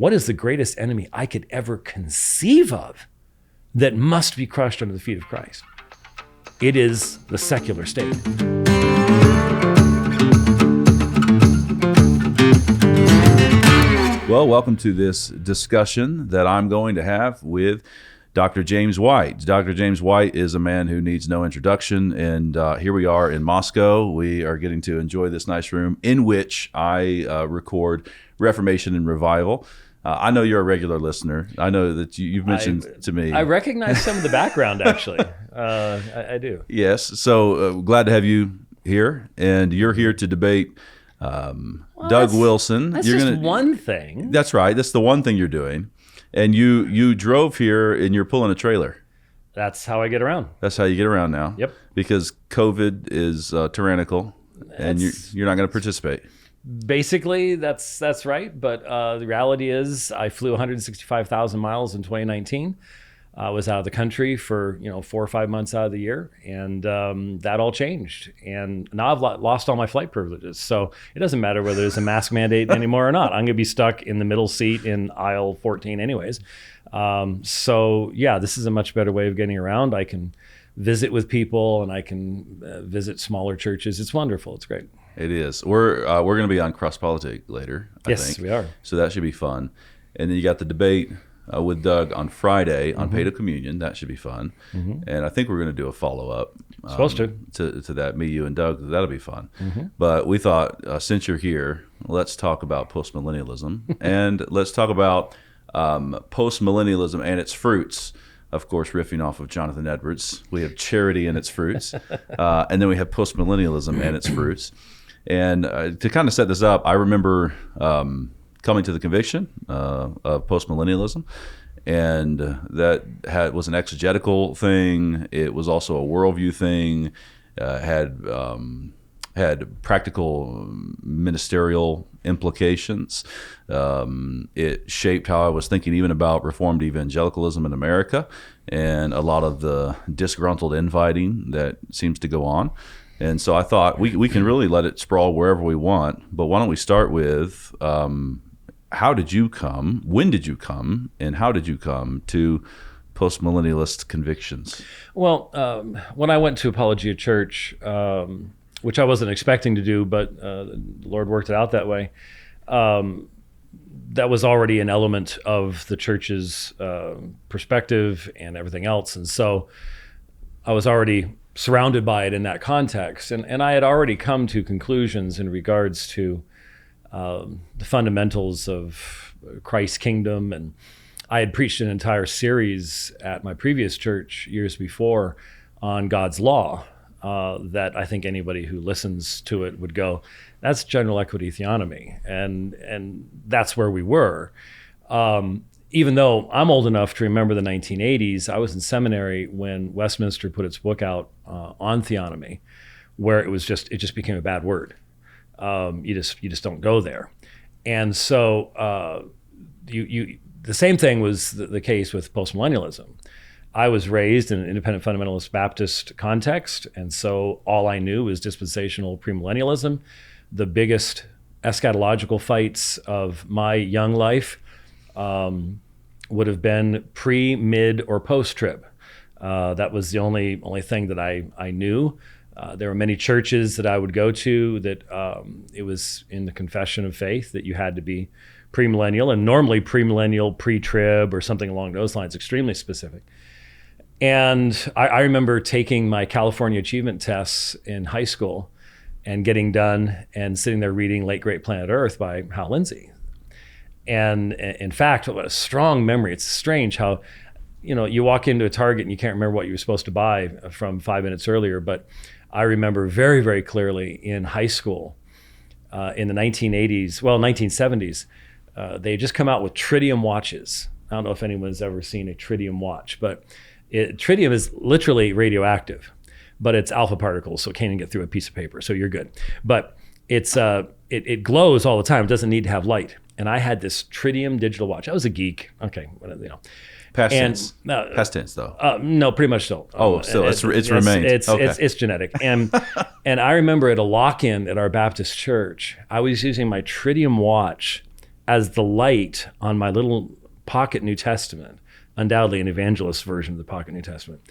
what is the greatest enemy I could ever conceive of that must be crushed under the feet of Christ? It is the secular state. Well, welcome to this discussion that I'm going to have with Dr. James White. Dr. James White is a man who needs no introduction, and here we are in Moscow. We are getting to enjoy this nice room in which I record Reformation and Revival. I know you're a regular listener. I know that you've mentioned to me. I recognize some of the background, actually. I do. Yes. So glad to have you here, and you're here to debate Doug Wilson. That's one thing. That's right. That's the one thing you're doing. And you drove here and you're pulling a trailer. That's how I get around. That's how you get around now. Yep. Because COVID is tyrannical, and you're not going to participate. Basically, that's right. But the reality is, I flew 165,000 miles in 2019. I was out of the country for 4 or 5 months out of the year, and that all changed. And now I've lost all my flight privileges, so it doesn't matter whether there's a mask mandate anymore or not. I'm going to be stuck in the middle seat in aisle 14 anyways. So yeah, this is a much better way of getting around. I can visit with people, and I can visit smaller churches. It's wonderful. It's great. It is. We're going to be on Cross Politic later, I think. Yes, we are. So that should be fun. And then you got the debate with Doug on Friday on Pay to Communion. That should be fun. And I think we're going to do a follow-up supposed to that, me, you, and Doug. That'll be fun. But we thought, since you're here, let's talk about postmillennialism, and let's talk about postmillennialism and its fruits. Of course, riffing off of Jonathan Edwards, we have charity and its fruits, and then we have postmillennialism and its fruits. And to kind of set this up, I remember coming to the conviction of postmillennialism, and that was an exegetical thing. It was also a worldview thing. Had practical ministerial implications. It shaped how I was thinking even about Reformed evangelicalism in America, and a lot of the disgruntled infighting that seems to go on. And so I thought we can really let it sprawl wherever we want, but why don't we start with how did you come, when did you come, and how did you come to postmillennialist convictions? Well, when I went to Apologia Church, which I wasn't expecting to do, but the Lord worked it out that way, that was already an element of the church's perspective and everything else. And so I was already surrounded by it in that context. And I had already come to conclusions in regards to the fundamentals of Christ's kingdom. And I had preached an entire series at my previous church years before on God's law that I think anybody who listens to it would go, that's general equity theonomy. And that's where we were. Even though I'm old enough to remember the 1980s, I was in seminary when Westminster put its book out on theonomy, where it just became a bad word. You just don't go there. And so the same thing was the case with postmillennialism. I was raised in an independent fundamentalist Baptist context, and so all I knew was dispensational premillennialism. The biggest eschatological fights of my young life would have been pre, mid, or post-trib. That was the only thing that I knew. There were many churches that I would go to that it was in the confession of faith that you had to be premillennial, and normally premillennial, pre-trib, or something along those lines, extremely specific. And I remember taking my California achievement tests in high school and getting done and sitting there reading Late Great Planet Earth by Hal Lindsey. And in fact, what a strong memory. It's strange how, you walk into a Target and you can't remember what you were supposed to buy from 5 minutes earlier. But I remember very, very clearly in high school, in the 1970s, they had just come out with tritium watches. I don't know if anyone's ever seen a tritium watch, but tritium is literally radioactive, but it's alpha particles, so it can't even get through a piece of paper, so you're good. But it glows all the time. It doesn't need to have light. And I had this tritium digital watch. I was a geek. Okay, Past tense. Past tense, though. No, pretty much still. Oh, still, it's remained. It's genetic. And I remember at a lock-in at our Baptist church, I was using my tritium watch as the light on my little pocket New Testament, undoubtedly an evangelist version of the pocket New Testament,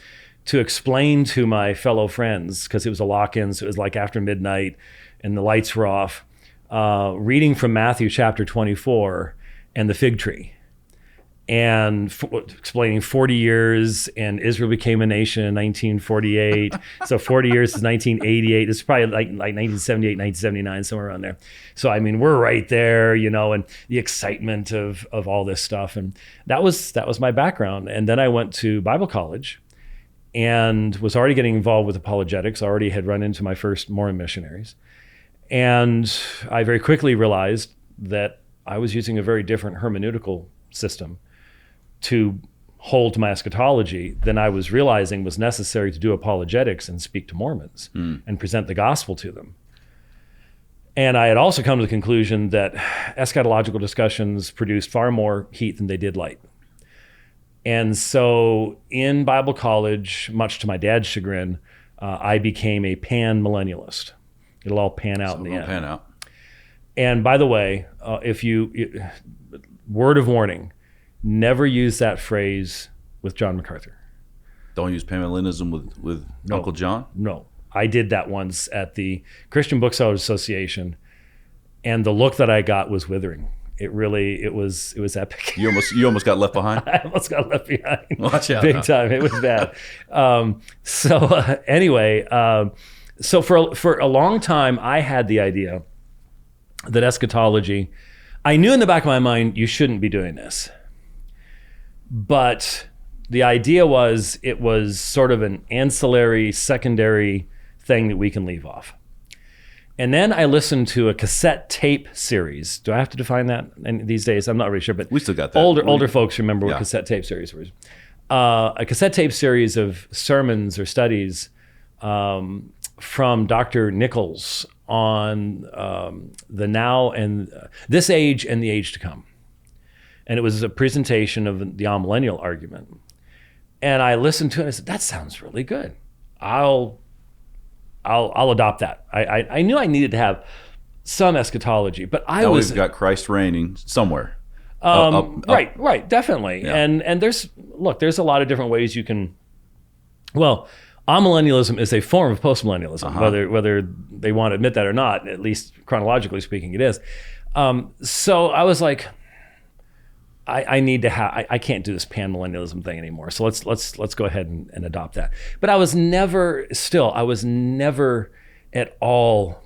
to explain to my fellow friends, because it was a lock-in, so it was like after midnight and the lights were off, reading from Matthew chapter 24 and the fig tree, and explaining 40 years, and Israel became a nation in 1948. So 40 years is 1988. It's probably like 1978, 1979, somewhere around there. So, I mean, we're right there, you know, and the excitement of all this stuff. And that was my background. And then I went to Bible college and was already getting involved with apologetics. I already had run into my first Mormon missionaries. And I very quickly realized that I was using a very different hermeneutical system to hold to my eschatology than I was realizing was necessary to do apologetics and speak to Mormons and present the gospel to them. And I had also come to the conclusion that eschatological discussions produced far more heat than they did light. And so in Bible college, much to my dad's chagrin, I became a pan-millennialist. It'll all pan out in the end. Pan out. And by the way, word of warning, never use that phrase with John MacArthur. Don't use Postmillennialism with No. Uncle John? No. I did that once at the Christian Booksellers Association, and the look that I got was withering. It was epic. You almost got left behind? I almost got left behind. Watch out. Big time. It was bad. Anyway, so for a long time, I had the idea that eschatology, I knew in the back of my mind, you shouldn't be doing this. But the idea was it was sort of an ancillary, secondary thing that we can leave off. And then I listened to a cassette tape series. Do I have to define that these days? I'm not really sure, but we still got that. Older folks remember what cassette tape series was. A cassette tape series of sermons or studies from Dr. Nichols on the now and this age and the age to come. And it was a presentation of the amillennial argument. And I listened to it and I said, that sounds really good. I'll adopt that. I knew I needed to have some eschatology, but we've got Christ reigning somewhere. Right, definitely. Yeah. And there's a lot of different ways you can, amillennialism is a form of postmillennialism, whether they want to admit that or not, at least chronologically speaking, it is. So I was like, I need to have. I can't do this pan-millennialism thing anymore. So let's go ahead and adopt that. But I was never at all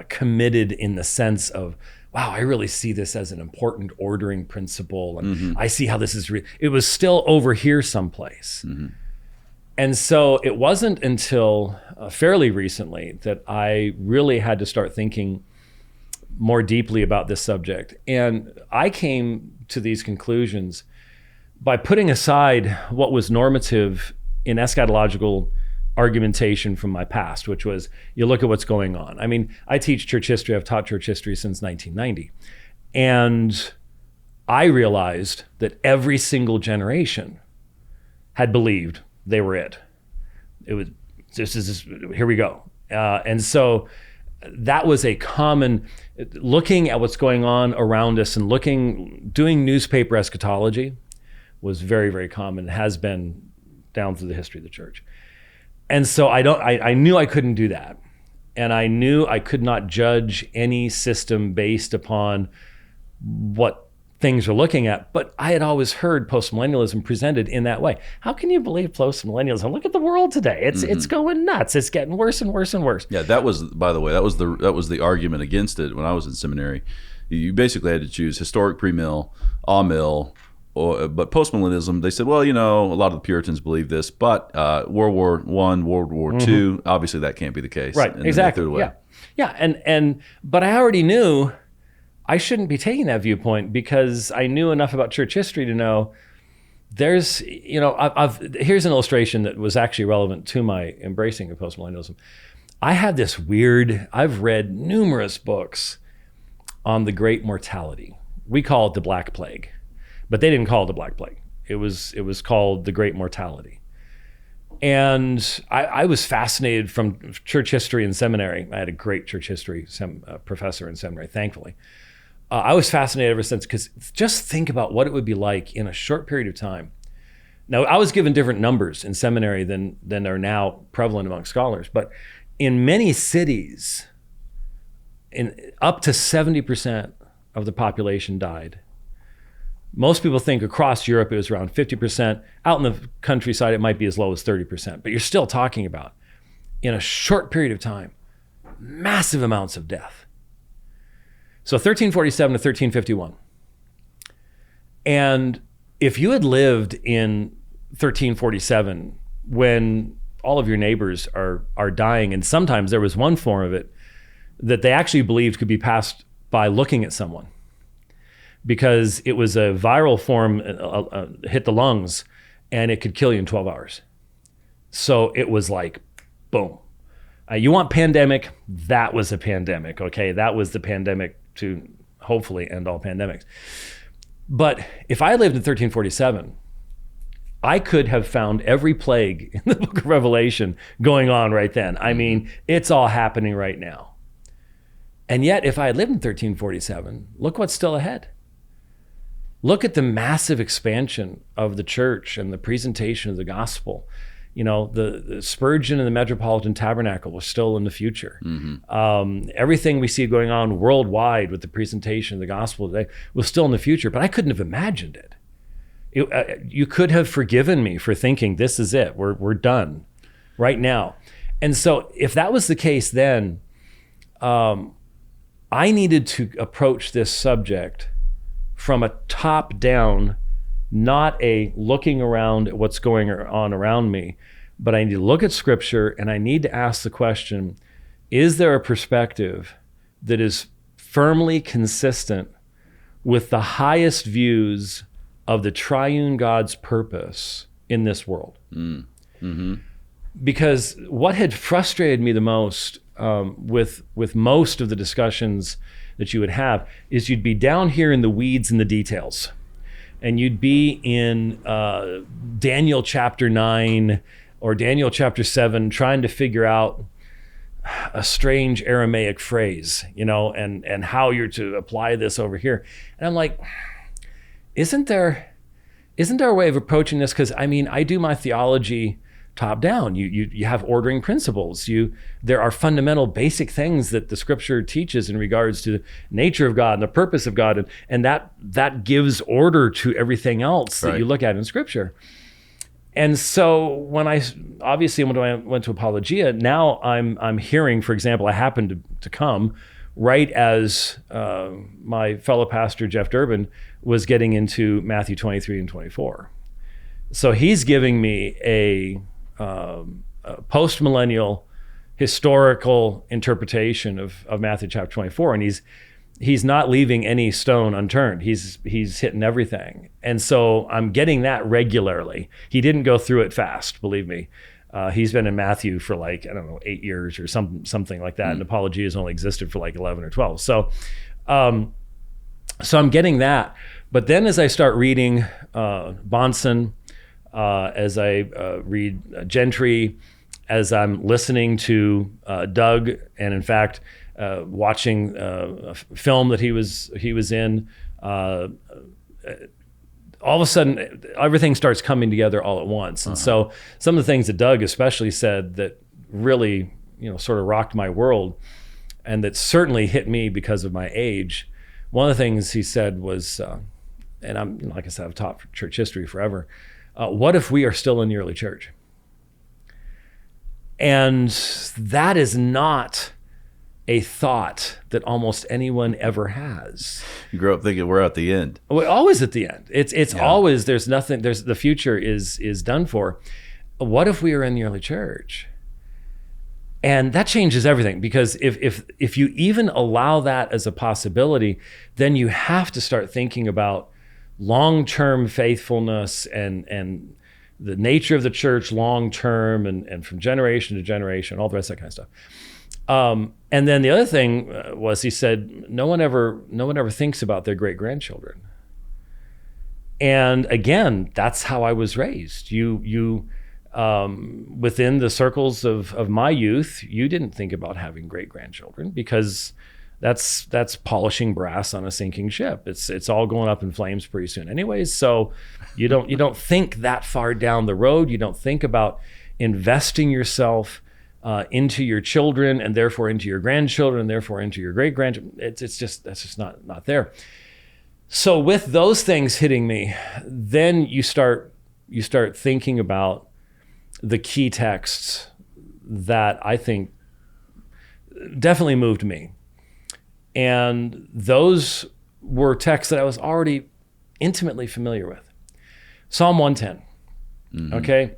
committed in the sense of, wow, I really see this as an important ordering principle, and I see how this is. It was still over here someplace. And so it wasn't until fairly recently that I really had to start thinking more deeply about this subject. And I came to these conclusions by putting aside what was normative in eschatological argumentation from my past, which was, you look at what's going on. I mean, I teach church history. I've taught church history since 1990. And I realized that every single generation had believed they were it. It was, here we go. And so that was a common, looking at what's going on around us and doing newspaper eschatology was very, very common, has been down through the history of the church. And so I knew I couldn't do that. And I knew I could not judge any system based upon what things we're looking at, but I had always heard postmillennialism presented in that way. How can you believe postmillennialism? Look at the world today. It's going nuts. It's getting worse and worse and worse. Yeah, that was, by the way, that was the argument against it when I was in seminary. You basically had to choose historic pre-mill, amill, but postmillennialism. They said, well, a lot of the Puritans believe this, but World War I, World War II, obviously that can't be the case. Right, and exactly. Yeah, but I already knew I shouldn't be taking that viewpoint because I knew enough about church history to know there's, here's an illustration that was actually relevant to my embracing of postmillennialism. I have this I've read numerous books on the Great Mortality. We call it the Black Plague, but they didn't call it the Black Plague. It was called the Great Mortality. And I was fascinated from church history in seminary. I had a great church history professor in seminary, thankfully. I was fascinated ever since, because just think about what it would be like in a short period of time. Now, I was given different numbers in seminary than are now prevalent among scholars, but in many cities, up to 70% of the population died. Most people think across Europe it was around 50%. Out in the countryside, it might be as low as 30%, but you're still talking about, in a short period of time, massive amounts of death. So 1347 to 1351. And if you had lived in 1347 when all of your neighbors are dying, and sometimes there was one form of it that they actually believed could be passed by looking at someone, because it was a viral form, hit the lungs, and it could kill you in 12 hours. So it was like, boom. You want pandemic? That was a pandemic, okay? That was the pandemic to hopefully end all pandemics. But if I lived in 1347, I could have found every plague in the book of Revelation going on right then. I mean, it's all happening right now. And yet, if I had lived in 1347, look what's still ahead. Look at the massive expansion of the church and the presentation of the gospel. You know, the Spurgeon and the Metropolitan Tabernacle was still in the future. Everything we see going on worldwide with the presentation of the gospel today was still in the future, but I couldn't have imagined it. You could have forgiven me for thinking this is it. We're done right now. And so if that was the case then, I needed to approach this subject from a top down, not a looking around at what's going on around me, but I need to look at scripture and I need to ask the question, is there a perspective that is firmly consistent with the highest views of the triune God's purpose in this world? Because what had frustrated me the most with most of the discussions that you would have is you'd be down here in the weeds and the details. And you'd be in Daniel chapter 9 or Daniel chapter 7 trying to figure out a strange Aramaic phrase, you know, and how you're to apply this over here. And I'm like, isn't there a way of approaching this? Because I mean, I do my theology top down. You have ordering principles. There are fundamental basic things that the scripture teaches in regards to the nature of God and the purpose of God, and that gives order to everything else that you look at in scripture. And so when I went to Apologia, now I'm hearing, for example, I happened to come right as my fellow pastor Jeff Durbin was getting into Matthew 23 and 24. So he's giving me a post-millennial historical interpretation of Matthew chapter 24, and he's not leaving any stone unturned. He's hitting everything, and so I'm getting that regularly. He didn't go through it fast, believe me. He's been in Matthew for 8 years or something like that, and Apologia has only existed for 11 or 12. So I'm getting that, but then as I start reading Bonson, as I read Gentry, as I'm listening to Doug, and in fact, watching a film that he was in, all of a sudden, everything starts coming together all at once. And so some of the things that Doug especially said that really, sort of rocked my world, and that certainly hit me because of my age. One of the things he said was, and I'm, like I said, I've taught church history forever. What if we are still in the early church? And that is not a thought that almost anyone ever has. You grow up thinking we're at the end. We're always at the end. It's always, there's nothing, the future is done for. What if we are in the early church? And that changes everything, because if you even allow that as a possibility, then you have to start thinking about long-term faithfulness and the nature of the church long-term and from generation to generation, all the rest of that kind of stuff. And then the other thing was, he said, no one ever thinks about their great-grandchildren. And again, that's how I was raised. You within the circles of my youth, you didn't think about having great-grandchildren because that's polishing brass on a sinking ship. It's all going up in flames pretty soon anyways. So you don't think that far down the road. You don't think about investing yourself into your children, and therefore into your grandchildren, and therefore into your great grandchildren. That's just not there. So with those things hitting me, then you start thinking about the key texts that I think definitely moved me. And those were texts that I was already intimately familiar with. Psalm 110. Mm-hmm. Okay?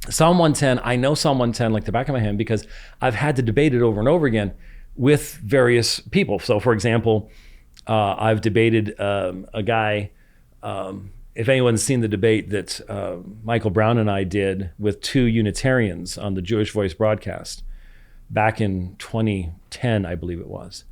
Psalm 110, I know Psalm 110 like the back of my hand because I've had to debate it over and over again with various people. So for example, I've debated a guy, if anyone's seen the debate that Michael Brown and I did with two Unitarians on the Jewish Voice broadcast back in 2010, I believe it was,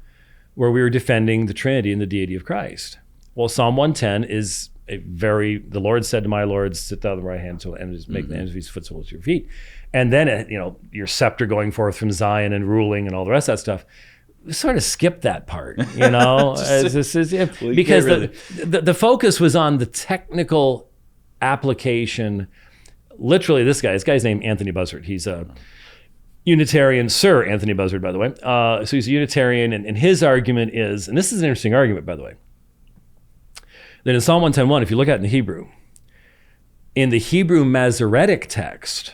where we were defending the Trinity and the deity of Christ. Well, Psalm 110 is the Lord said to my Lord, sit thou on the right hand and just make the ends of his footstool to your feet. And then, your scepter going forth from Zion and ruling and all the rest of that stuff. We sort of skipped that part, because the focus was on the technical application. Literally, this guy's named Anthony Buzzard. He's a Unitarian, Sir Anthony Buzzard, by the way. So he's a Unitarian, and his argument is, and this is an interesting argument, by the way, that in Psalm 110:1, if you look at it in the Hebrew Masoretic text,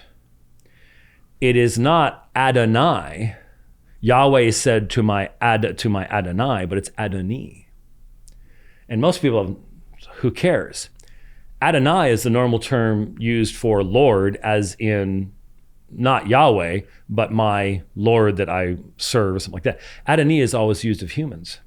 it is not Adonai. Yahweh said to my Adonai, but it's Adoni. And most people, who cares? Adonai is the normal term used for Lord, as in not Yahweh, but my Lord that I serve, or something like that. Adoni is always used of humans.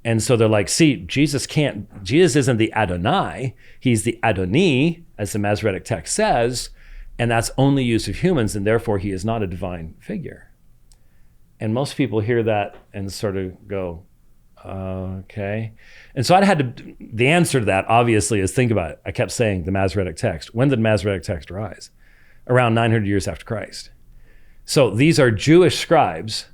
And so they're like, see, Jesus isn't the Adonai, he's the Adoni, as the Masoretic text says, and that's only used of humans, and therefore he is not a divine figure. And most people hear that and sort of go, okay. And so the answer to that, obviously, is think about it. I kept saying the Masoretic text. When did the Masoretic text arise? Around 900 years after Christ. So these are Jewish scribes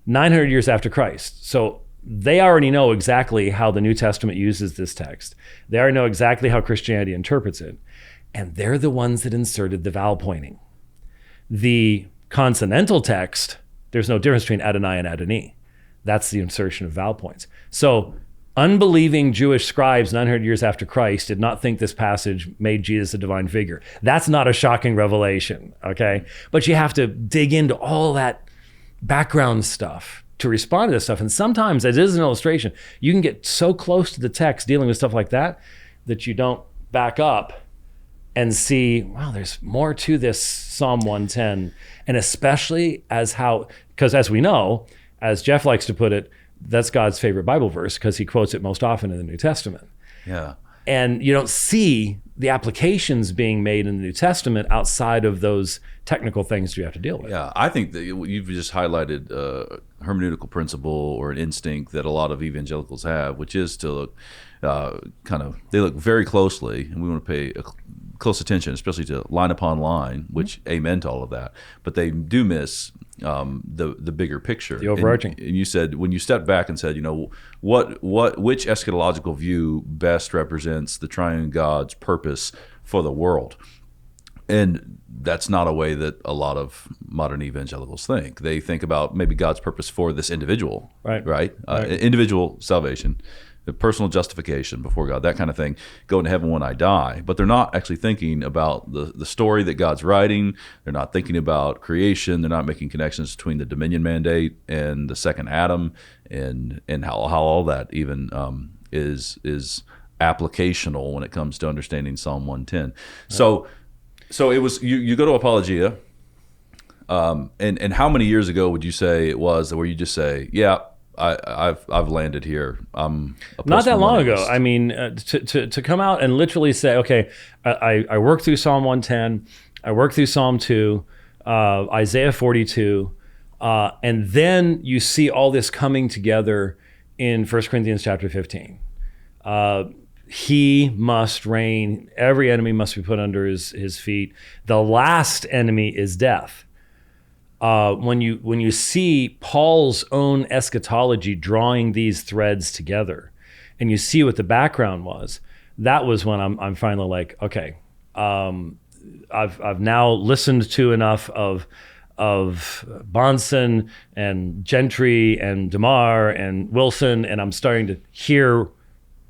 900 years after Christ. So they already know exactly how the New Testament uses this text. They already know exactly how Christianity interprets it. And they're the ones that inserted the vowel pointing. The consonantal text, there's no difference between Adonai and Adoni. That's the insertion of vowel points. So unbelieving Jewish scribes 900 years after Christ did not think this passage made Jesus a divine figure. That's not a shocking revelation, okay? But you have to dig into all that background stuff to respond to this stuff. And sometimes, as is an illustration, you can get so close to the text dealing with stuff like that you don't back up and see, wow, there's more to this Psalm 110. And especially because as we know, as Jeff likes to put it, that's God's favorite Bible verse because he quotes it most often in the New Testament. Yeah. And you don't see the applications being made in the New Testament outside of those technical things you have to deal with. Yeah, I think that you've just highlighted a hermeneutical principle or an instinct that a lot of evangelicals have, which is to look they look very closely, and we want to pay close attention, especially to line upon line, which amen to all of that. But they do miss the bigger picture, the overarching. And you said, when you stepped back and said, which eschatological view best represents the triune God's purpose for the world? And that's not a way that a lot of modern evangelicals think. They think about maybe God's purpose for this individual, right? Individual salvation, the personal justification before God, that kind of thing, going to heaven when I die. But they're not actually thinking about the story that God's writing. They're not thinking about creation. They're not making connections between the dominion mandate and the second Adam, and how all that even is applicational when it comes to understanding Psalm 110. Right. So it was you go to Apologia, and how many years ago would you say it was where you just say, yeah, I've landed here. I'm a not that long ago. I mean, to come out and literally say, okay, I worked through Psalm 110, I worked through Psalm 2, Isaiah 42, and then you see all this coming together in 1 Corinthians chapter 15. He must reign. Every enemy must be put under his feet. The last enemy is death. when you see Paul's own eschatology drawing these threads together, and you see what the background was, that was when I'm finally like, okay, I've now listened to enough of Bonson and Gentry and DeMar and Wilson, and I'm starting to hear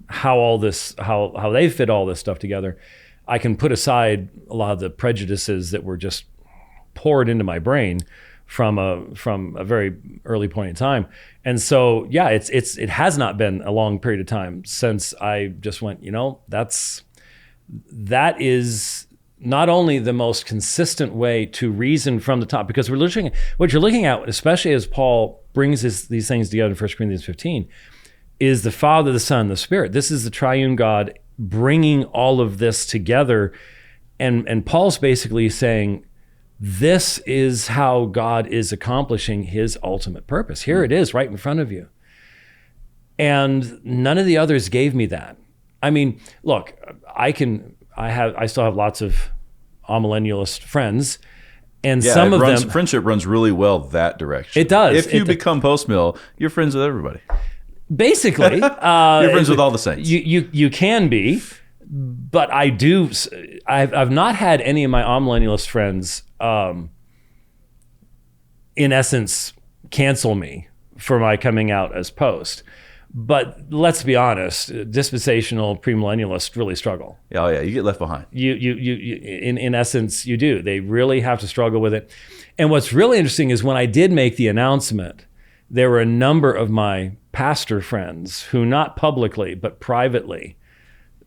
how they fit all this stuff together. I can put aside a lot of the prejudices that were just poured into my brain from a very early point in time. And so, yeah, it has not been a long period of time since I just went, that is not only the most consistent way to reason from the top, because what you're looking at, especially as Paul brings these things together in 1 Corinthians 15, is the Father, the Son, the Spirit. This is the triune God bringing all of this together. And Paul's basically saying, this is how God is accomplishing his ultimate purpose. Here it is right in front of you. And none of the others gave me that. I mean, look, I still have lots of amillennialist friends, and some of them, friendship runs really well that direction. It does. If you become post-mill, you're friends with everybody. Basically, you're friends with all the saints. You can be, but I've not had any of my amillennialist friends, in essence, cancel me for my coming out as post. But let's be honest, dispensational premillennialists really struggle. Oh yeah, you get left behind. You in essence, you do. They really have to struggle with it. And what's really interesting is when I did make the announcement, there were a number of my pastor friends who, not publicly but privately,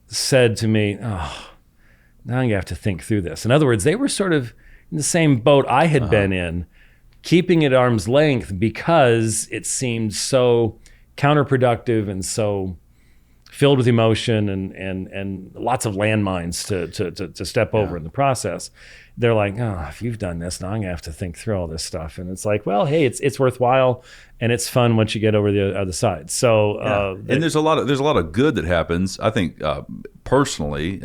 said to me, "Oh, now you have to think through this." In other words, they were sort of in the same boat I had been in, keeping it at arm's length because it seemed so counterproductive and so filled with emotion and lots of landmines to step over in the process. They're like, oh, if you've done this, now I'm gonna have to think through all this stuff. And it's like, well, hey, it's worthwhile and it's fun once you get over the other side. So, and there's a lot of good that happens. I think personally,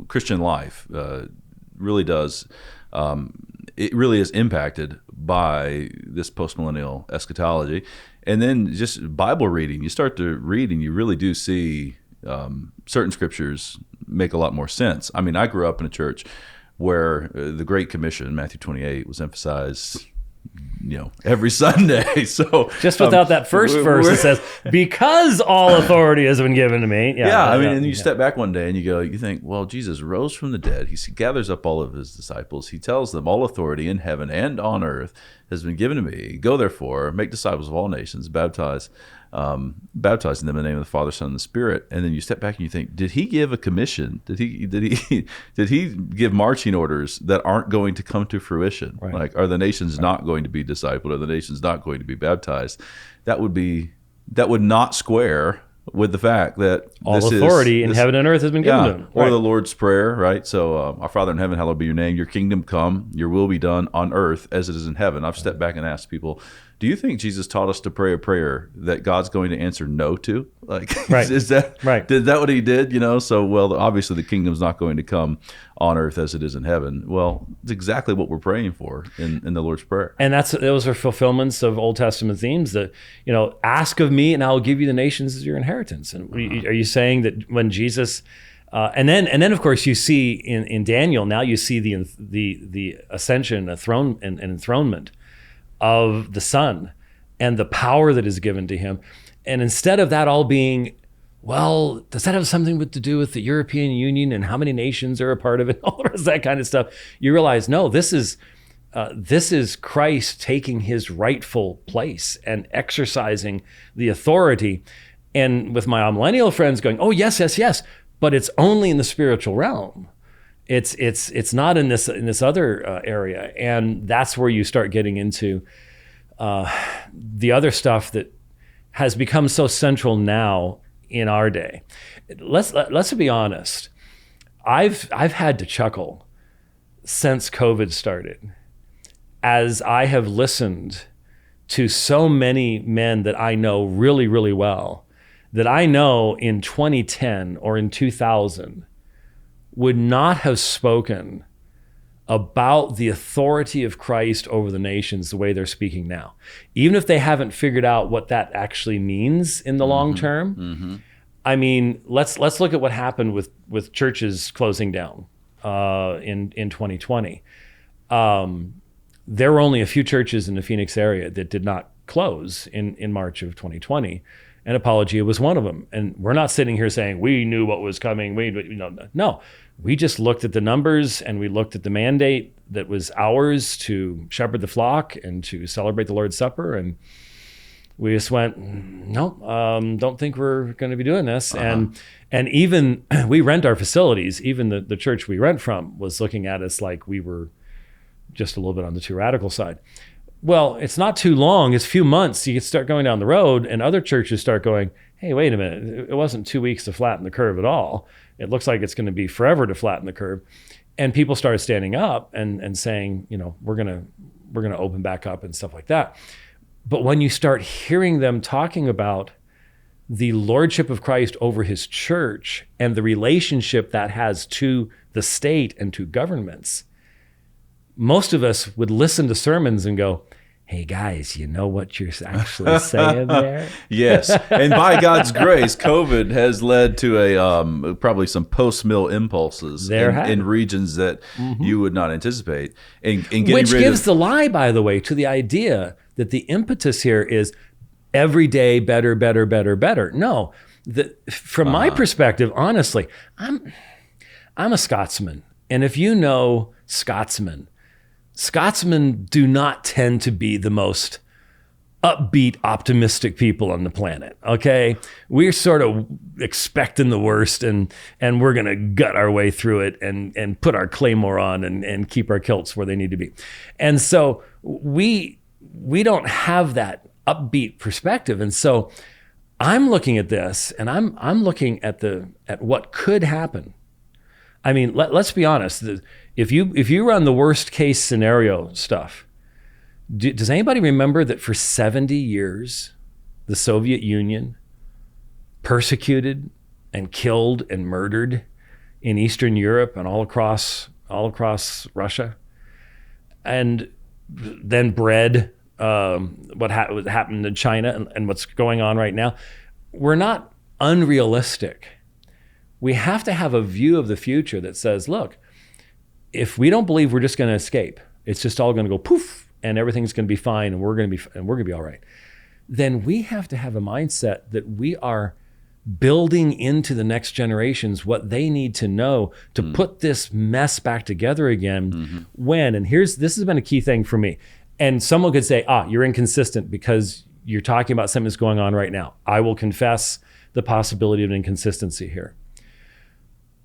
Christian life really does. It really is impacted by this post-millennial eschatology. And then just Bible reading. You start to read and you really do see certain scriptures make a lot more sense. I mean, I grew up in a church where the Great Commission, Matthew 28, was emphasized every Sunday. So just without that first verse that says, because all authority has been given to me. Yeah, and you step back one day and you think, well, Jesus rose from the dead. He gathers up all of his disciples. He tells them all authority in heaven and on earth has been given to me. Go therefore, make disciples of all nations, baptizing them in the name of the Father, Son, and the Spirit. And then you step back and you think, did he give a commission? Did he give marching orders that aren't going to come to fruition? Right. Like, are the nations not going to be discipled? Are the nations not going to be baptized? That would not square with the fact that all authority in heaven and earth has been given to him. Or the Lord's Prayer, right? So, our Father in heaven, hallowed be your name. Your kingdom come. Your will be done on earth as it is in heaven. I've stepped back and asked people, do you think Jesus taught us to pray a prayer that God's going to answer no to? Like, right. is that right? Did that what he did? So, well, obviously the kingdom's not going to come on earth as it is in heaven. Well, it's exactly what we're praying for in the Lord's Prayer. And those are fulfillments of Old Testament themes that, ask of me and I will give you the nations as your inheritance. And are you saying that when Jesus, and then of course you see in Daniel, now you see the ascension, and enthronement of the Son and the power that is given to him. And instead of that all being, well, does that have something to do with the European Union and how many nations are a part of it, all the rest of that kind of stuff, you realize, no, this is Christ taking his rightful place and exercising the authority. And with my amillennial friends going, oh, yes, yes, yes, but it's only in the spiritual realm. It's not in this other area. And that's where you start getting into the other stuff that has become so central now in our day. Let's be honest. I've had to chuckle since COVID started, as I have listened to so many men that I know really, really well, that I know in 2010 or in 2000 would not have spoken about the authority of Christ over the nations the way they're speaking now. Even if they haven't figured out what that actually means in the long term. I mean, let's look at what happened with churches closing down in 2020. There were only a few churches in the Phoenix area that did not close in March of 2020, and Apologia was one of them. And we're not sitting here saying we knew what was coming. No, we just looked at the numbers and we looked at the mandate that was ours to shepherd the flock and to celebrate the Lord's Supper, and we just went, no, don't think we're going to be doing this. And even we rent our facilities. Even the church we rent from was looking at us like we were just a little bit on the too radical side. Well, it's not too long. It's a few months. You can start going down the road and other churches start going, hey, wait a minute. It wasn't 2 weeks to flatten the curve at all. It looks like it's going to be forever to flatten the curve. And people started standing up and saying, we're going to open back up and stuff like that. But when you start hearing them talking about the lordship of Christ over his church and the relationship that has to the state and to governments, most of us would listen to sermons and go, hey guys, you know what you're actually saying there? Yes. And by God's grace, COVID has led to probably some post-mill impulses in regions that you would not anticipate. And which gives the lie, by the way, to the idea that the impetus here is every day better, better, better, better. No, from my perspective, honestly, I'm a Scotsman. And if you know Scotsmen do not tend to be the most upbeat, optimistic people on the planet, okay? We're sort of expecting the worst and we're going to gut our way through it and put our claymore on and keep our kilts where they need to be. And so we don't have that upbeat perspective. And so I'm looking at this and I'm looking at what could happen. I mean, let's be honest. If you run the worst case scenario stuff, does anybody remember that for 70 years, the Soviet Union persecuted and killed and murdered in Eastern Europe and all across Russia, and then bred what happened in China and what's going on right now? We're not unrealistic. We have to have a view of the future that says, look, if we don't believe we're just going to escape, it's just all going to go poof and everything's going to be fine and we're going to be all right, then we have to have a mindset that we are building into the next generations what they need to know to put this mess back together again. This has been a key thing for me. And someone could say, you're inconsistent because you're talking about something that's going on right now. I will confess the possibility of an inconsistency here.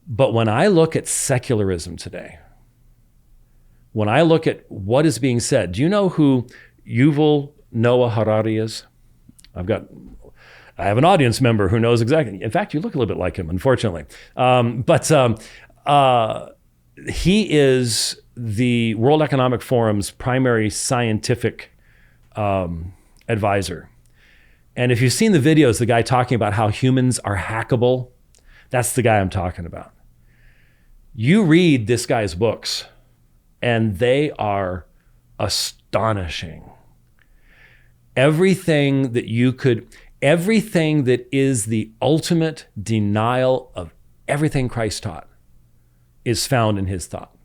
But when I look at secularism today, when I look at what is being said, do you know who Yuval Noah Harari is? I have an audience member who knows exactly. In fact, you look a little bit like him, unfortunately. He is the World Economic Forum's primary scientific advisor. And if you've seen the videos, the guy talking about how humans are hackable, that's the guy I'm talking about. You read this guy's books, and they are astonishing. Everything that is the ultimate denial of everything Christ taught is found in his thought.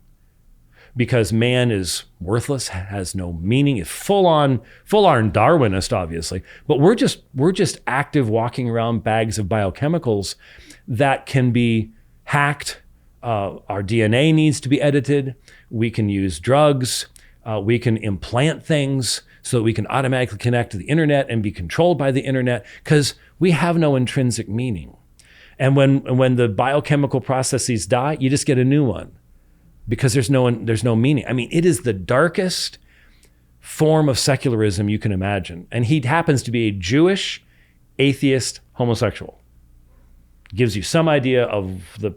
Because man is worthless, has no meaning, is full-on Darwinist, obviously. But we're just active walking around bags of biochemicals that can be hacked. Our DNA needs to be edited. We can use drugs. We can implant things so that we can automatically connect to the internet and be controlled by the internet because we have no intrinsic meaning. And when the biochemical processes die, you just get a new one because there's no meaning. I mean, it is the darkest form of secularism you can imagine. And he happens to be a Jewish, atheist, homosexual. Gives you some idea of the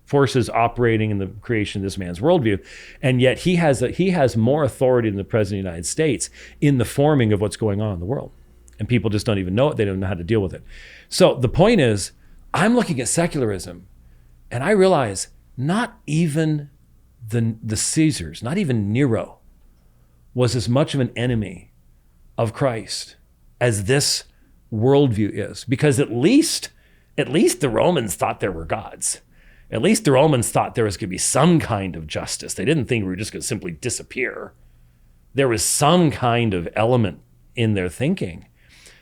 forces operating in the creation of this man's worldview. And yet he has more authority than the President of the United States in the forming of what's going on in the world. And people just don't even know it. They don't know how to deal with it. So the point is, I'm looking at secularism and I realize not even the Caesars, not even Nero, was as much of an enemy of Christ as this worldview is. Because at least the Romans thought there were gods. At least the Romans thought there was going to be some kind of justice. They didn't think we were just going to simply disappear. There was some kind of element in their thinking.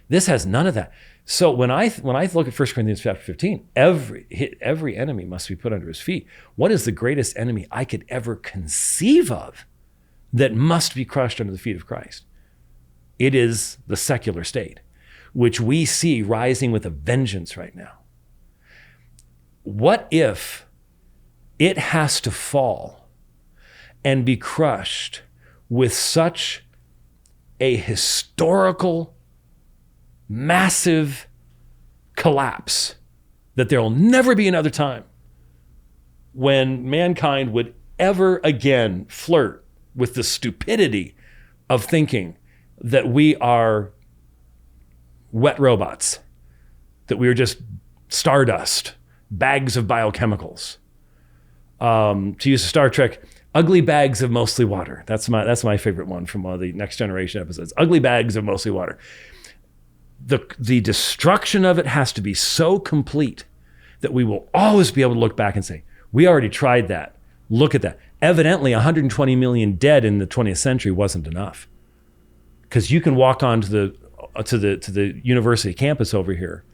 This has none of that. So when I look at 1 Corinthians chapter 15, every enemy must be put under his feet. What is the greatest enemy I could ever conceive of that must be crushed under the feet of Christ? It is the secular state, which we see rising with a vengeance right now. What if it has to fall and be crushed with such a historical, massive collapse that there will never be another time when mankind would ever again flirt with the stupidity of thinking that we are wet robots, that we are just stardust, bags of biochemicals. To use Star Trek, ugly bags of mostly water. That's my favorite one from one of the Next Generation episodes. Ugly bags of mostly water. The destruction of it has to be so complete that we will always be able to look back and say, we already tried that. Look at that. Evidently, 120 million dead in the 20th century wasn't enough, because you can walk on to the university campus over here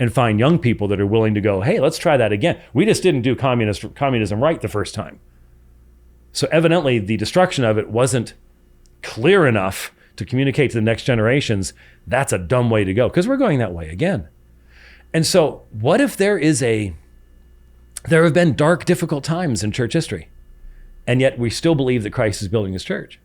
and find young people that are willing to go, hey, let's try that again. We just didn't do communism right the first time. So evidently, the destruction of it wasn't clear enough to communicate to the next generations. That's a dumb way to go, because we're going that way again. And so what if there have been dark, difficult times in church history, and yet we still believe that Christ is building his church?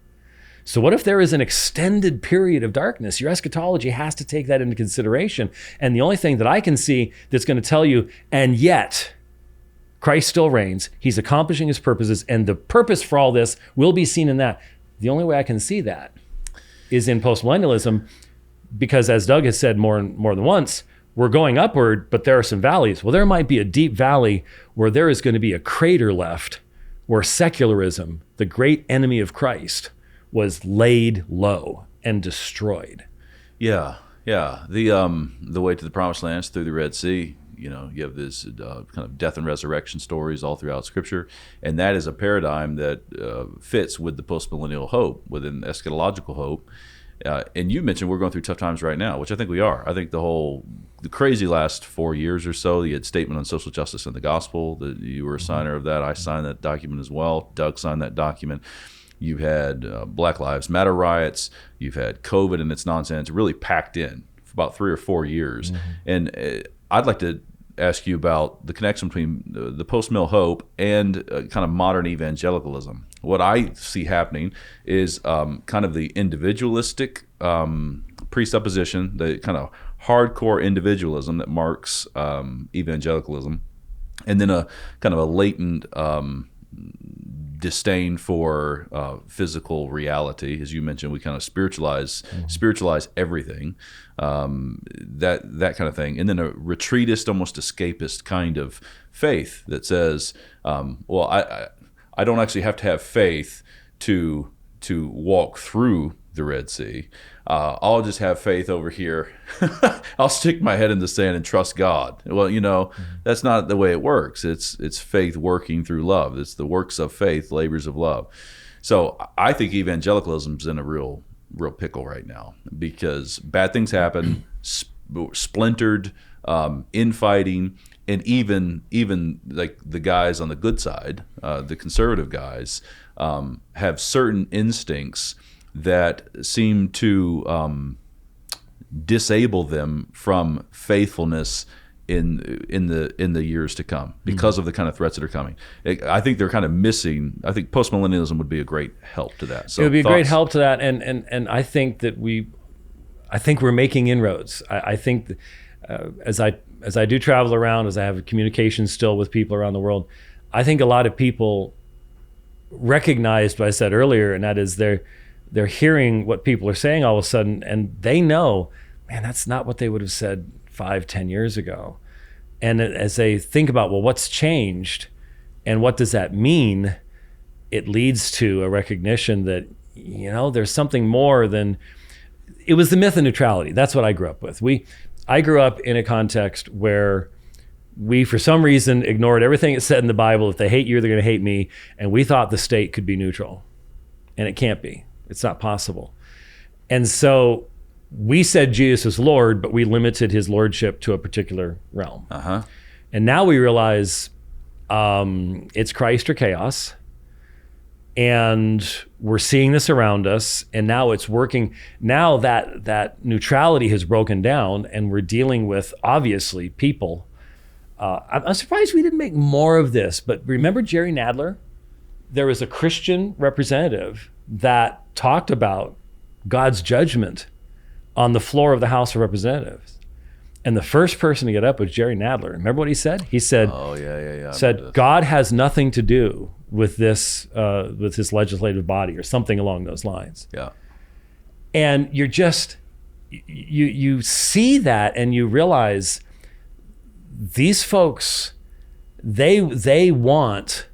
So what if there is an extended period of darkness? Your eschatology has to take that into consideration. And the only thing that I can see that's going to tell you, and yet Christ still reigns, he's accomplishing his purposes, and the purpose for all this will be seen in that. The only way I can see that is in postmillennialism, because as Doug has said more than once, we're going upward, but there are some valleys. Well, there might be a deep valley where there is going to be a crater left, where secularism, the great enemy of Christ, was laid low and destroyed. Yeah. The way to the promised land is through the Red Sea. You have this kind of death and resurrection stories all throughout Scripture, and that is a paradigm that fits with the postmillennial hope, within eschatological hope. And you mentioned we're going through tough times right now, which I think we are. I think the crazy last 4 years or so, you had Statement on Social Justice and the Gospel, that you were a signer of that. I signed that document as well. Doug signed that document. You've had Black Lives Matter riots. You've had COVID and its nonsense really packed in for about 3 or 4 years. Mm-hmm. And I'd like to ask you about the connection between the post-mill hope and kind of modern evangelicalism. What I see happening is kind of the individualistic presupposition, the kind of hardcore individualism that marks evangelicalism, and then a kind of a latent disdain for physical reality. As you mentioned, we kind of spiritualize everything, that kind of thing. And then a retreatist, almost escapist kind of faith that says, well, I don't actually have to have faith to walk through the Red Sea. I'll just have faith over here. I'll stick my head in the sand and trust God. Well, that's not the way it works. It's faith working through love. It's the works of faith, labors of love. So I think evangelicalism's in a real pickle right now, because bad things happen, splintered, infighting, and even like the guys on the good side, the conservative guys, have certain instincts that seem to disable them from faithfulness in the years to come, because of the kind of threats that are coming. I think they're kind of missing. I think postmillennialism would be a great help to that. So it would be a great help to that, and I think that we're making inroads. I think as I do travel around, as I have communication still with people around the world, I think a lot of people recognize what I said earlier, and that is they're hearing what people are saying all of a sudden, and they know, man, that's not what they would have said 5-10 years ago. And as they think about, well, what's changed and what does that mean, it leads to a recognition that, there's something more than, it was the myth of neutrality. That's what I grew up with. I grew up in a context where we, for some reason, ignored everything it said in the Bible. If they hate you, they're going to hate me. And we thought the state could be neutral. And it can't be. It's not possible. And so we said Jesus is Lord, but we limited his lordship to a particular realm. Uh-huh. And now we realize it's Christ or chaos. And we're seeing this around us. And now it's working. Now that neutrality has broken down, and we're dealing with, obviously, people. I'm surprised we didn't make more of this, but remember Jerry Nadler? There was a Christian representative that talked about God's judgment on the floor of the House of Representatives. And the first person to get up was Jerry Nadler. Remember what he said? He said, said God has nothing to do with this legislative body, or something along those lines. Yeah. And you're just, you see that, and you realize these folks, they want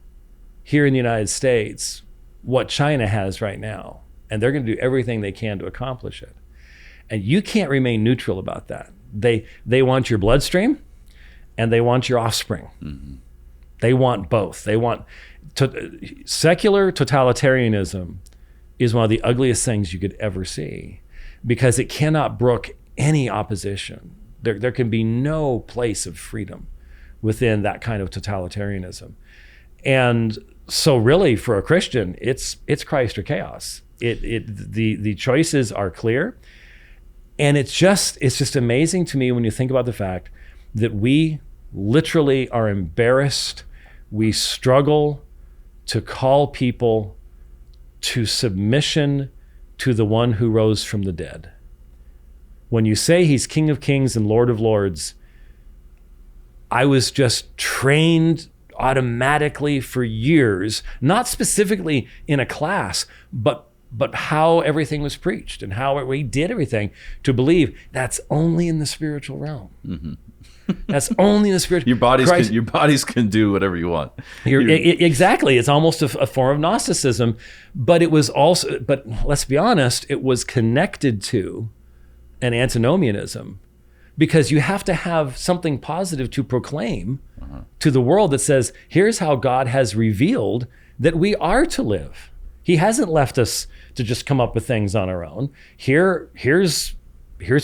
here in the United States what China has right now, and they're going to do everything they can to accomplish it. And you can't remain neutral about that. They want your bloodstream, and they want your offspring. Mm-hmm. They want both. They want secular totalitarianism is one of the ugliest things you could ever see, because it cannot brook any opposition. There can be no place of freedom within that kind of totalitarianism. And so really, for a Christian, it's Christ or chaos. The choices are clear. And it's just amazing to me when you think about the fact that we literally are embarrassed. We struggle to call people to submission to the one who rose from the dead. When you say he's King of Kings and Lord of Lords, I was just trained automatically for years, not specifically in a class, but how everything was preached and how we did everything, to believe that's only in the spiritual realm. Mm-hmm. That's only in the spiritual. Your bodies can do whatever you want. Exactly. It's almost a form of Gnosticism, but it was also. But let's be honest, it was connected to an antinomianism, because you have to have something positive to proclaim to the world that says, here's how God has revealed that we are to live. He hasn't left us to just come up with things on our own. Here's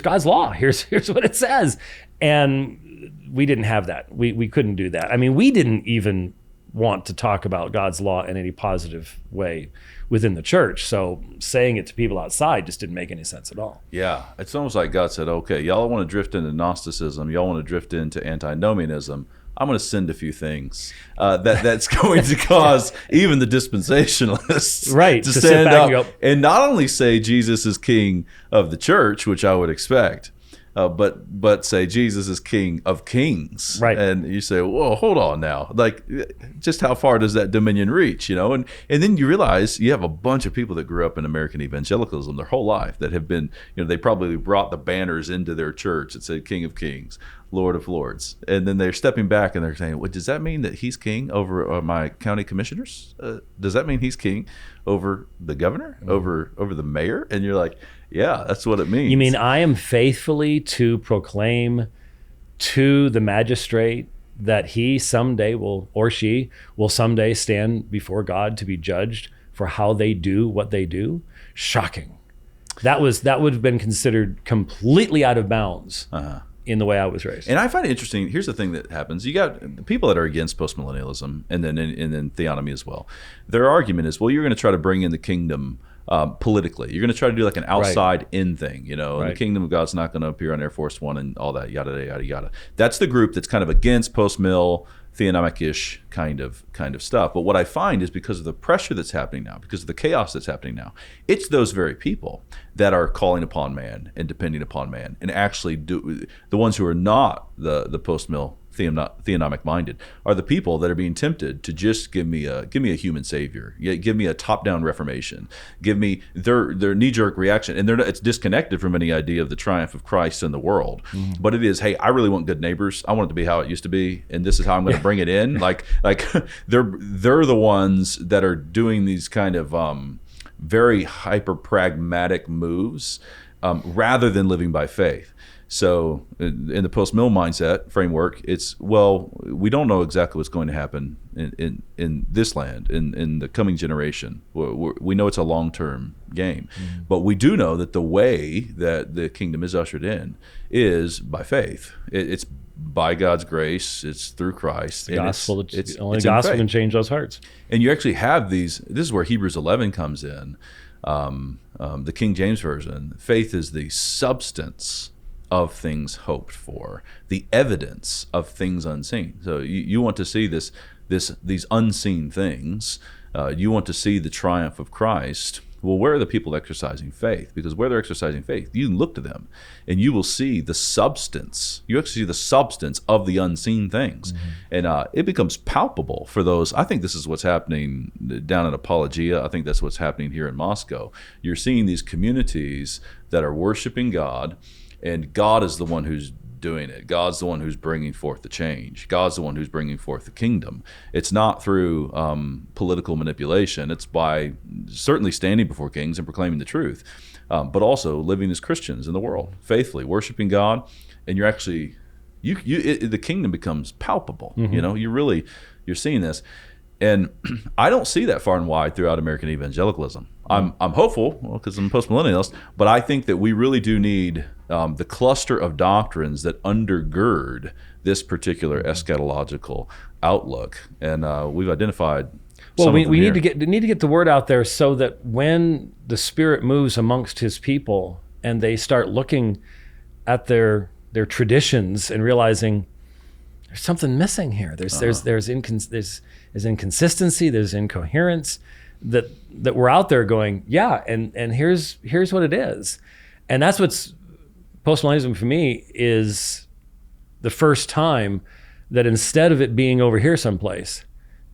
God's law. Here's what it says. And we didn't have that. We couldn't do that. I mean, we didn't even want to talk about God's law in any positive way within the church. So saying it to people outside just didn't make any sense at all. Yeah. It's almost like God said, okay, y'all want to drift into Gnosticism. Y'all want to drift into antinomianism. I'm going to send a few things that's going to cause even the dispensationalists to stand up and not only say Jesus is King of the church, which I would expect, but say Jesus is King of Kings. Right. And you say, whoa, hold on now. Like, just how far does that dominion reach, And then you realize you have a bunch of people that grew up in American evangelicalism their whole life that have been, they probably brought the banners into their church that said King of Kings, Lord of Lords. And then they're stepping back and they're saying, well, does that mean that he's king over my county commissioners? Does that mean he's king over the governor, over the mayor? And you're like, yeah, that's what it means. You mean I am faithfully to proclaim to the magistrate that he someday will, or she will someday stand before God to be judged for how they do what they do? Shocking. That would have been considered completely out of bounds. In the way I was raised. And I find it interesting. Here's the thing that happens. You got the people that are against postmillennialism and then theonomy as well. Their argument is, well, you're going to try to bring in the kingdom politically. You're going to try to do like an outside in thing, and the kingdom of God's not going to appear on Air Force One and all that, yada, yada, yada. That's the group that's kind of against post-mill, theonomic-ish kind of stuff. But what I find is, because of the pressure that's happening now, because of the chaos that's happening now, it's those very people that are calling upon man and depending upon man, and actually do the ones who are not the post-mill theonomic minded, are the people that are being tempted to just give me a human savior, give me a top-down reformation, give me their knee-jerk reaction, and it's disconnected from any idea of the triumph of Christ in the world. But it is, hey, I really want good neighbors. I want it to be how it used to be, and this is how I'm going to bring it in. Like they're the ones that are doing these kind of very hyper pragmatic moves rather than living by faith. So in the post-mill mindset framework, it's, well, we don't know exactly what's going to happen in this land, in the coming generation. We know it's a long-term game, but we do know that the way that the kingdom is ushered in is by faith. It's by God's grace. It's through Christ. The gospel, it's only the gospel can change those hearts. And you actually have these, this is where Hebrews 11 comes in, the King James Version. Faith is the substance of things hoped for, the evidence of things unseen. So you want to see these unseen things. You want to see the triumph of Christ. Well, where are the people exercising faith? Because where they're exercising faith, you can look to them and you will see the substance. You actually see the substance of the unseen things. And it becomes palpable for those. I think this is what's happening down in Apologia. I think that's what's happening here in Moscow. You're seeing these communities that are worshiping God, and God is the one who's doing it. God's the one who's bringing forth the change. God's the one who's bringing forth the kingdom. It's not through political manipulation. It's by certainly standing before kings and proclaiming the truth, but also living as Christians in the world, faithfully worshiping God. And you're actually, the kingdom becomes palpable. You know, you're seeing this. And I don't see that far and wide throughout American evangelicalism. I'm hopeful, because I'm a post-millennialist, but I think that we really do need the cluster of doctrines that undergird this particular eschatological outlook. And we've identified well, some of them we here. need to get the word out there so that when the Spirit moves amongst His people and they start looking at their traditions and realizing there's something missing here. There's inconsistency, there's incoherence, that we're out there going, yeah, and here's what it is. And that's what's postmillennialism for me, is the first time that instead of it being over here someplace,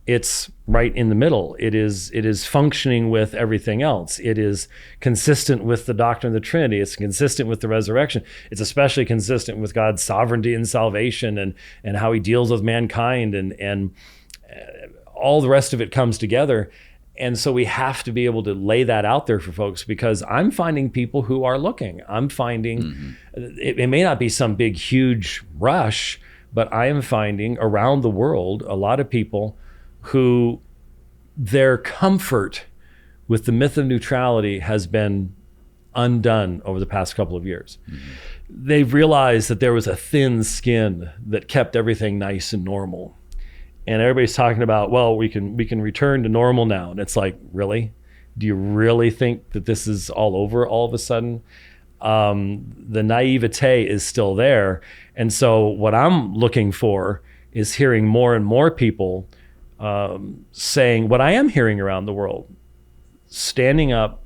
it's right in the middle. It is functioning with everything else. It is consistent with the doctrine of the Trinity. It's consistent with the resurrection. It's especially consistent with God's sovereignty and salvation and how He deals with mankind, and all the rest of it comes together. And so we have to be able to lay that out there for folks, because I'm finding people who are looking. I'm finding it may not be some big, huge rush, but I am finding around the world a lot of people who their comfort with the myth of neutrality has been undone over the past couple of years. They've realized that there was a thin skin that kept everything nice and normal. And everybody's talking about, well, we can return to normal now. And it's like, really? Do you really think that this is all over all of a sudden? The naivete is still there. And so what I'm looking for is hearing more and more people saying what I am hearing around the world, standing up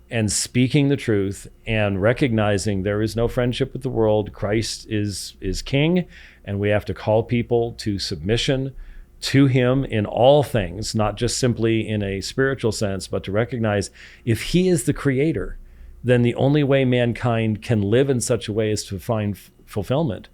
and speaking the truth and recognizing there is no friendship with the world. Christ is king, and we have to call people to submission to Him in all things, not just simply in a spiritual sense, but to recognize if He is the creator, then the only way mankind can live in such a way as to find fulfillment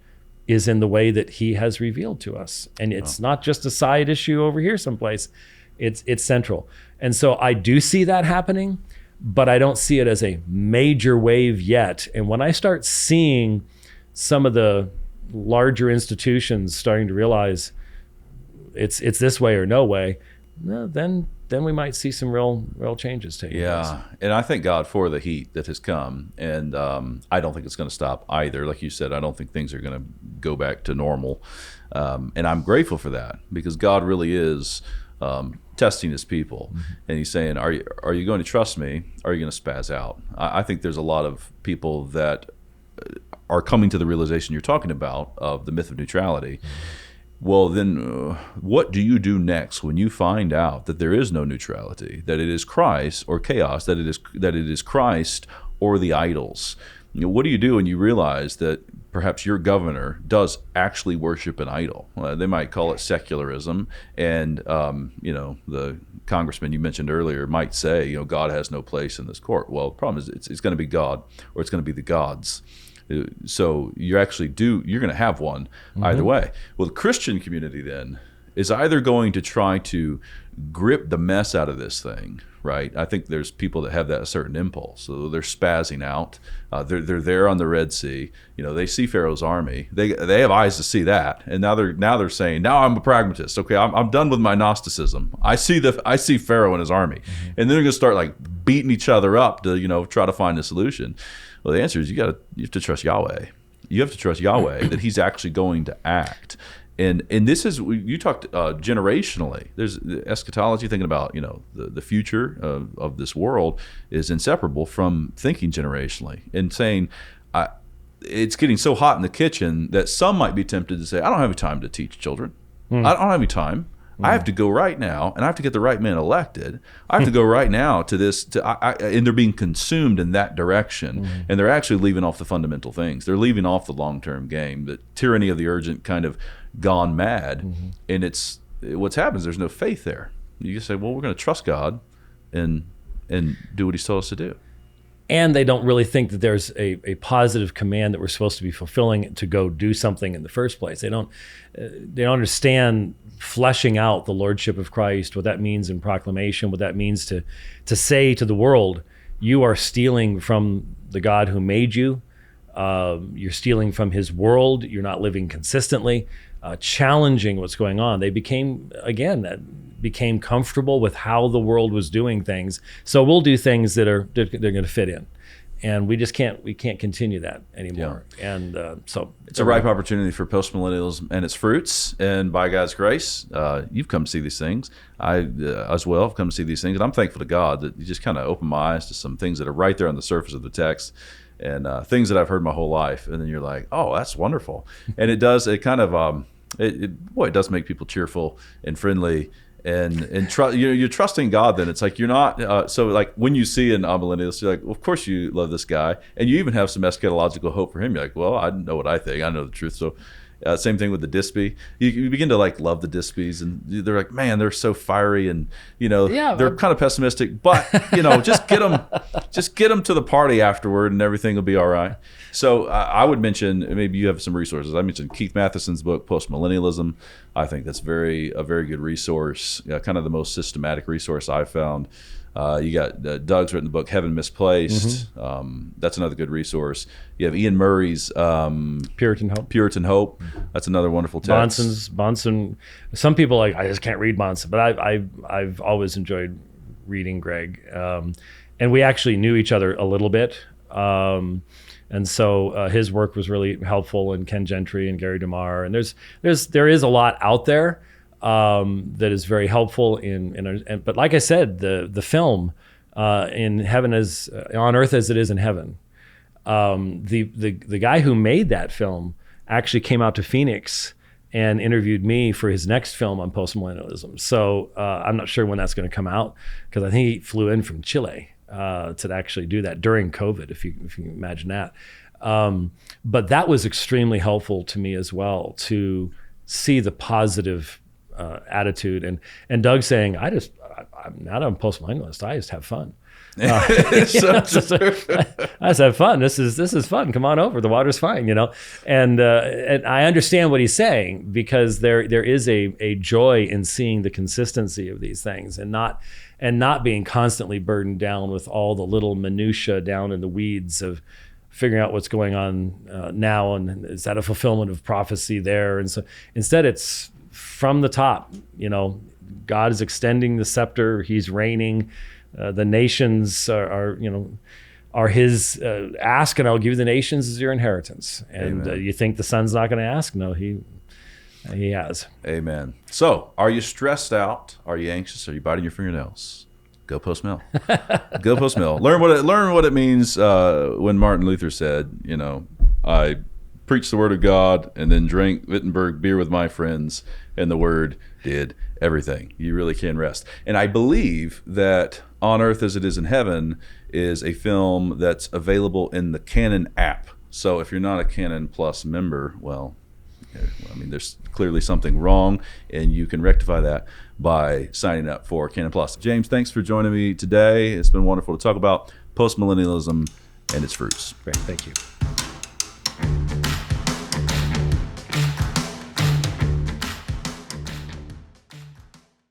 is in the way that He has revealed to us. And it's not just a side issue over here someplace, it's central. And so I do see that happening, but I don't see it as a major wave yet. And when I start seeing some of the larger institutions starting to realize it's this way or no way, then we might see some real changes taking place. And I thank God for the heat that has come, and I don't think it's going to stop either. Like you said, I don't think things are going to go back to normal, and I'm grateful for that, because God really is testing His people, and He's saying, are you going to trust me, or are you going to spaz out? I think there's a lot of people that are coming to the realization you're talking about of the myth of neutrality. Well, then what do you do next when you find out that there is no neutrality, that it is Christ or chaos, that it is Christ or the idols? You know, what do you do when you realize that perhaps your governor does actually worship an idol. They might call it secularism, and the congressman you mentioned earlier might say, God has no place in this court. Well, the problem is it's going to be God, or it's going to be the gods. So you're going to have one either way. Well, the Christian community then is either going to try to grip the mess out of this thing, right? I think there's people that have that a certain impulse. So they're spazzing out. They're there on the Red Sea. They see Pharaoh's army. They have eyes to see that, and now they're saying, now I'm a pragmatist. Okay, I'm done with my Gnosticism. I see Pharaoh and his army, and then they're going to start like beating each other up to try to find a solution. Well, the answer is you have to trust Yahweh. You have to trust Yahweh that He's actually going to act. And this is, you talked generationally. There's the eschatology, thinking about the future of this world is inseparable from thinking generationally and saying it's getting so hot in the kitchen that some might be tempted to say, I don't have any time to teach children. I don't have any time. I have to go right now, and I have to get the right man elected. I have to go right now to this, and they're being consumed in that direction, and they're actually leaving off the fundamental things. They're leaving off the long-term game, the tyranny of the urgent kind of gone mad, and what's happened is there's no faith there. You just say, well, we're going to trust God and do what He's told us to do. And they don't really think that there's a positive command that we're supposed to be fulfilling to go do something in the first place. They don't understand fleshing out the lordship of Christ, what that means in proclamation, what that means to say to the world, you are stealing from the God who made you. You're stealing from His world. You're not living consistently, challenging what's going on. They became comfortable with how the world was doing things. So we'll do things they're going to fit in, and we can't continue that anymore. Yeah. And so it's a ripe opportunity for postmillennialism and its fruits. And by God's grace, you've come to see these things. I as well have come to see these things, and I'm thankful to God that you just kind of opened my eyes to some things that are right there on the surface of the text. And things that I've heard my whole life, and then you're like, "Oh, that's wonderful!" And it does make people cheerful and friendly, and you're trusting God. Then it's like you're not so like when you see an amillennialist, you're like, well, of course you love this guy, and you even have some eschatological hope for him. You're like, well, I know what I think, I know the truth. So same thing with the Dispy. You begin to like love the Dispies, and they're like, man, they're so fiery, and they're kind of pessimistic, but just get them to the party afterward, and everything will be all right. So I would mention, maybe you have some resources. I mentioned Keith Matheson's book, Post-Millennialism. I think that's a very good resource, kind of the most systematic resource I've found. You got Doug's written the book Heaven Misplaced. That's another good resource. You have Ian Murray's Puritan Hope. That's another wonderful text. Bonson. Some people I just can't read Bonson, but I've always enjoyed reading Greg. And we actually knew each other a little bit. And so his work was really helpful, and Ken Gentry and Gary DeMar. And there is a lot out there that is very helpful but like I said, the film in heaven as on earth as it is in heaven. The guy who made that film actually came out to Phoenix and interviewed me for his next film on postmillennialism. So I'm not sure when that's going to come out, because I think he flew in from Chile to actually do that during COVID, if you can imagine that. But that was extremely helpful to me as well, to see the positive attitude, and Doug saying, I'm not a postmillennialist, I just have fun. I just have fun. This is fun. Come on over. The water's fine, And I understand what he's saying, because there is a joy in seeing the consistency of these things, and not being constantly burdened down with all the little minutia down in the weeds of figuring out what's going on now, and is that a fulfillment of prophecy there? And so instead, it's from the top. God is extending the scepter. He's reigning. The nations are His. Ask and I'll give you the nations as your inheritance. And you think the Son's not going to ask? No, He has. Amen. So, are you stressed out? Are you anxious? Are you biting your fingernails? Go Post-Mill. Go Post-Mill. Learn what it means when Martin Luther said, I preached the word of God and then drank Wittenberg beer with my friends, and the word did everything. You really can rest. And I believe that On Earth as It Is in Heaven is a film that's available in the Canon app. So if you're not a Canon Plus member, well, I mean, there's clearly something wrong, and you can rectify that by signing up for Canon Plus. James, thanks for joining me today. It's been wonderful to talk about postmillennialism and its fruits. Great, thank you.